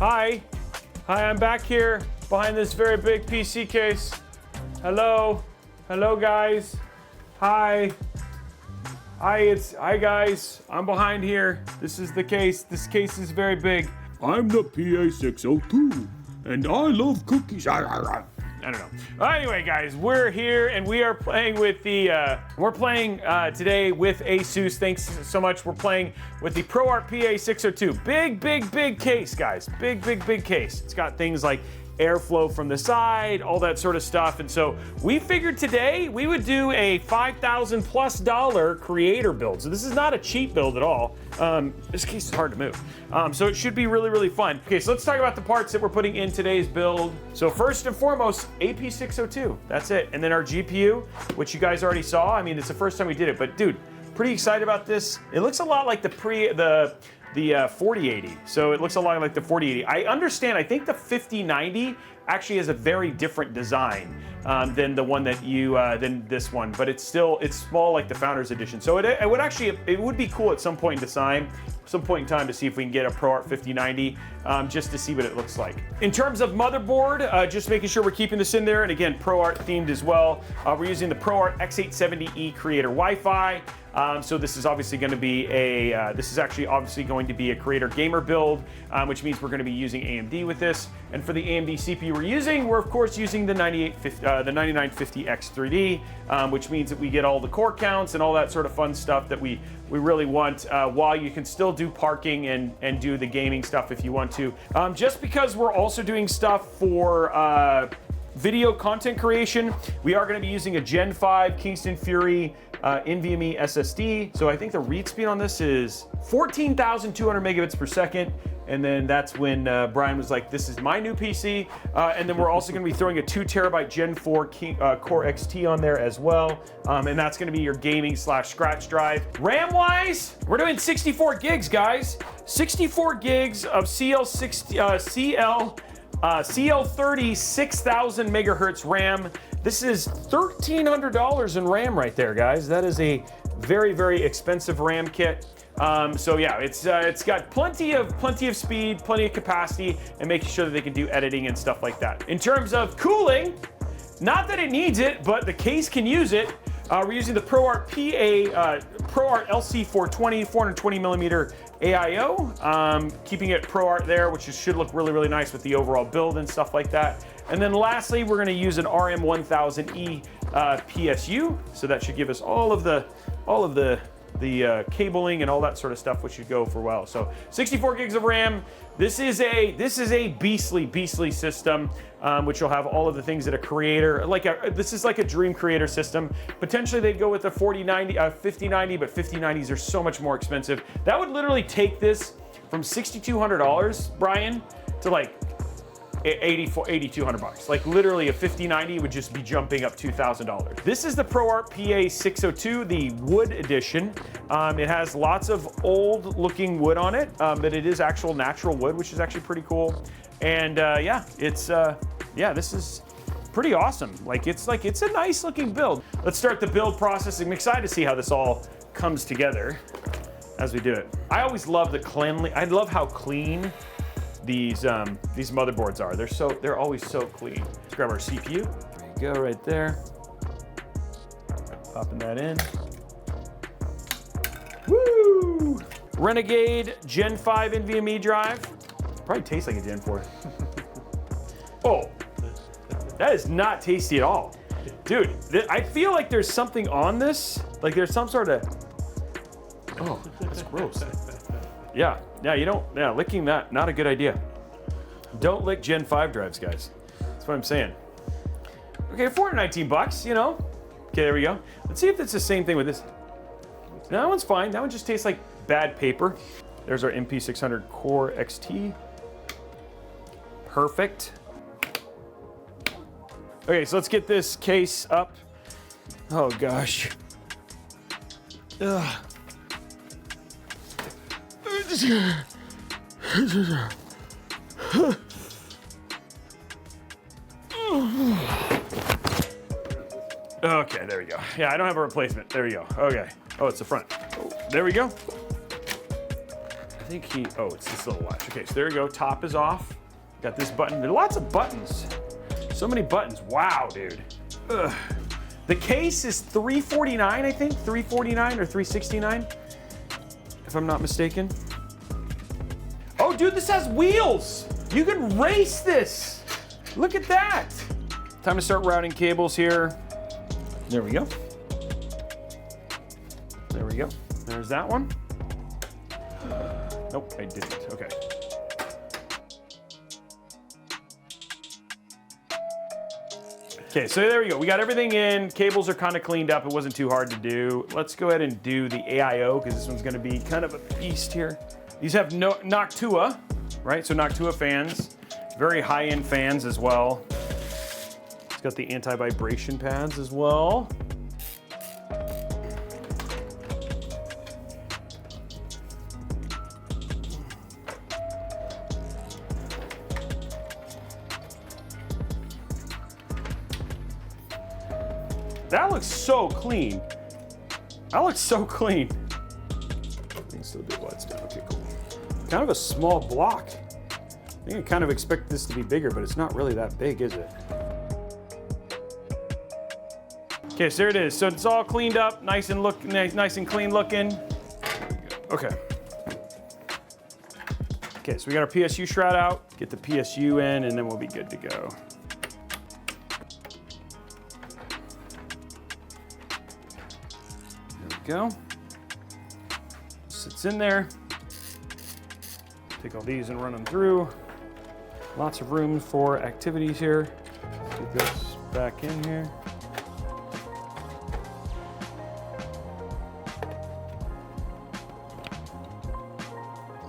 Hi, I'm back here behind this very big PC case. Hello guys. Hi guys. I'm behind here. This is the case. This case is very big. I'm the PA603, and I love cookies. I don't know. Anyway, guys, we're here and we are playing with the. We're playing today with ASUS. Thanks so much. We're playing with the ProArt PA602. Big case, guys. Big case. It's got things like airflow from the side, all that sort of stuff. And so we figured today we would do a $5,000+ creator build. So this is not a cheap build at all. This case is hard to move. So it should be really fun. Okay, so let's talk about the parts that we're putting in today's build. So first and foremost, AP602, that's it. And then our GPU, which you guys already saw. I mean, it's the first time we did it, but dude, pretty excited about this. It looks a lot like the 4080. So it looks a lot like the 4080. I understand, I think the 5090 actually has a very different design than the one that you, than this one, but it's small like the Founders Edition. So it would be cool at some point in time to see if we can get a ProArt 5090 just to see what it looks like. In terms of motherboard, just making sure we're keeping this in there, and again, ProArt themed as well. We're using the ProArt X870E Creator Wi-Fi. So this is obviously going to be obviously going to be a creator gamer build, which means we're going to be using AMD with this. And for the AMD CPU we're of course using the 9950X3D, which means that we get all the core counts and all that sort of fun stuff that we really want, while you can still do parking and do the gaming stuff if you want to. Just because we're also doing stuff for video content creation, we are going to be using a Gen 5 Kingston Fury NVMe SSD. So I think the read speed on this is 14,200 megabits per second. And then that's when Brian was like, this is my new PC. And then we're also going to be throwing a 2 terabyte Gen 4 Core XT on there as well. And that's going to be your gaming / scratch drive. RAM wise, we're doing 64 gigs, guys. 64 gigs of CL30 6000 megahertz RAM. This is $1,300 in RAM right there, guys. That is a very expensive RAM kit. So yeah, it's got plenty of speed, plenty of capacity, and making sure that they can do editing and stuff like that. In terms of cooling, not that it needs it, but the case can use it. We're using the ProArt ProArt LC420 420 millimeter AIO, keeping it ProArt there, which should look really nice with the overall build and stuff like that. And then lastly, we're going to use an RM1000E PSU, so that should give us all of the cabling and all that sort of stuff, which should go for well. So 64 gigs of RAM. This is a beastly system, which will have all of the things that a creator, this is like a dream creator system. Potentially they'd go with a 5090, but 5090s are so much more expensive. That would literally take this from $6,200, Brian, to like $8,200. Like literally a 5090 would just be jumping up $2,000. This is the ProArt PA602, the wood edition. It has lots of old looking wood on it, but it is actual natural wood, which is actually pretty cool. And yeah, this is pretty awesome. It's a nice looking build. Let's start the build process. I'm excited to see how this all comes together as we do it. I always love I love how clean these motherboards are. They're always so clean. Let's grab our CPU. There you go, right there. Popping that in. Woo! Renegade Gen 5 NVMe drive. Probably tastes like a Gen 4. Oh, that is not tasty at all. Dude, I feel like there's something on this. Like there's some sort of, oh, that's gross. Yeah, licking that, not a good idea. Don't lick Gen 5 drives, guys. That's what I'm saying. Okay, $419, you know. Okay, there we go. Let's see if it's the same thing with this. No, that one's fine. That one just tastes like bad paper. There's our MP600 Core XT. Perfect. Okay, so let's get this case up. Oh gosh. Ugh. Okay, there we go. Yeah, I don't have a replacement. There we go. Okay. Oh, it's the front. Oh, there we go. I think he, oh, it's this little latch. Okay, so there we go. Top is off. Got this button. There are lots of buttons. So many buttons. Wow, dude. Ugh. The case is $349, I think. $349 or $369, if I'm not mistaken. Oh, dude, this has wheels. You can race this. Look at that. Time to start routing cables here. There we go. There we go. There's that one. Nope, I didn't. Okay. Okay, so there we go. We got everything in. Cables are kind of cleaned up. It wasn't too hard to do. Let's go ahead and do the AIO because this one's going to be kind of a beast here. These have no Noctua, right? So Noctua fans, very high-end fans as well. It's got the anti-vibration pads as well. That looks so clean. That looks so clean. I think still do lights down. Okay, cool. Kind of a small block. I think I kind of expect this to be bigger, but it's not really that big, is it? Okay, so there it is. So it's all cleaned up, nice and clean looking. Okay. Okay, so we got our PSU shroud out. Get the PSU in, and then we'll be good to go. Go. Sits in there. Take all these and run them through. Lots of room for activities here. Get this back in here.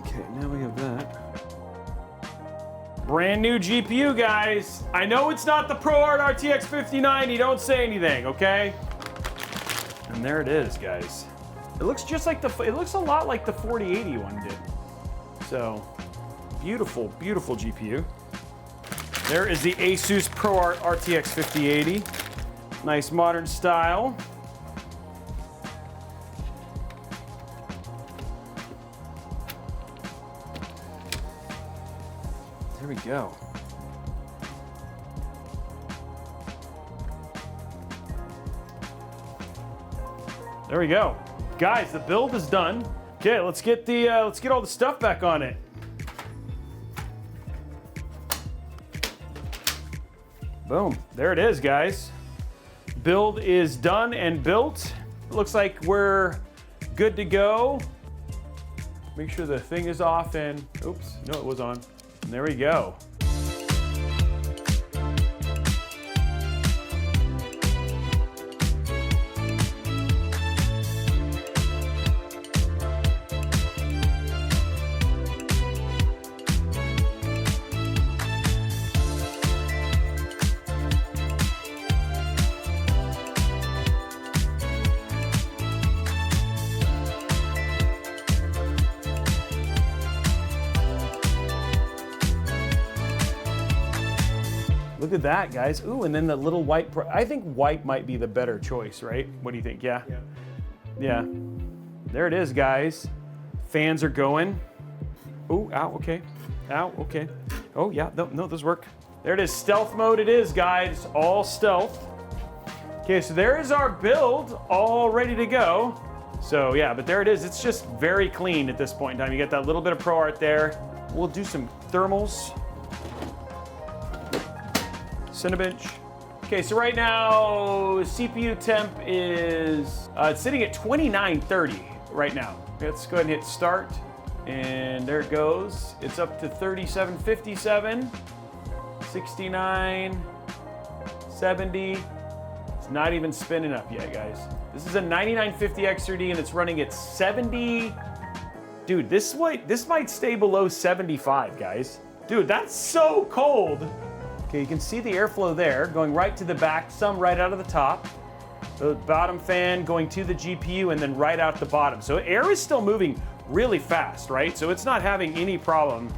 Okay, now we have that. Brand new GPU, guys. I know it's not the ProArt RTX 5090. Don't say anything, okay? And there it is, guys. It looks just like it looks a lot like the 4080 one did. So, beautiful, beautiful GPU. There is the ASUS ProArt RTX 5080. Nice modern style. There we go. There we go. Guys, the build is done. Okay, let's get all the stuff back on it. Boom. There it is, guys. Build is done and built. It looks like we're good to go. Make sure the thing is off and oops, no, it was on. And there we go. Look at that, guys. Ooh, and then the little white, I think white might be the better choice, right? What do you think? Yeah? Yeah. There it is, guys. Fans are going. Ooh, ow, okay. Ow, okay. Oh, yeah, no, those work. There it is, stealth mode it is, guys. All stealth. Okay, so there is our build, all ready to go. So yeah, but there it is. It's just very clean at this point in time. You got that little bit of ProArt there. We'll do some thermals. Cinebench. Okay, so right now, CPU temp is it's sitting at 2930 right now. Let's go ahead and hit start. And there it goes. It's up to 3757, 69, 70. It's not even spinning up yet, guys. This is a 9950 X3D and it's running at 70. Dude, this might stay below 75, guys. Dude, that's so cold. Okay, you can see the airflow there going right to the back, some right out of the top. The bottom fan going to the GPU and then right out the bottom. So air is still moving really fast, right? So it's not having any problem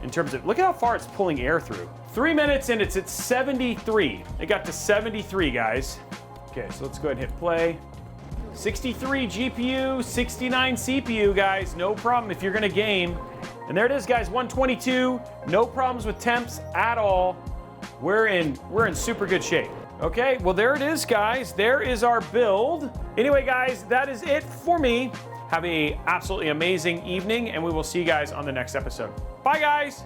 in terms of, look at how far it's pulling air through. 3 minutes and it's at 73. It got to 73, guys. Okay, so let's go ahead and hit play. 63 GPU, 69 CPU, guys. No problem if you're gonna game. And there it is, guys, 122. No problems with temps at all. We're in super good shape. Okay, well, there it is, guys. There is our build. Anyway, guys, that is it for me. Have a absolutely amazing evening, and we will see you guys on the next episode. Bye, guys.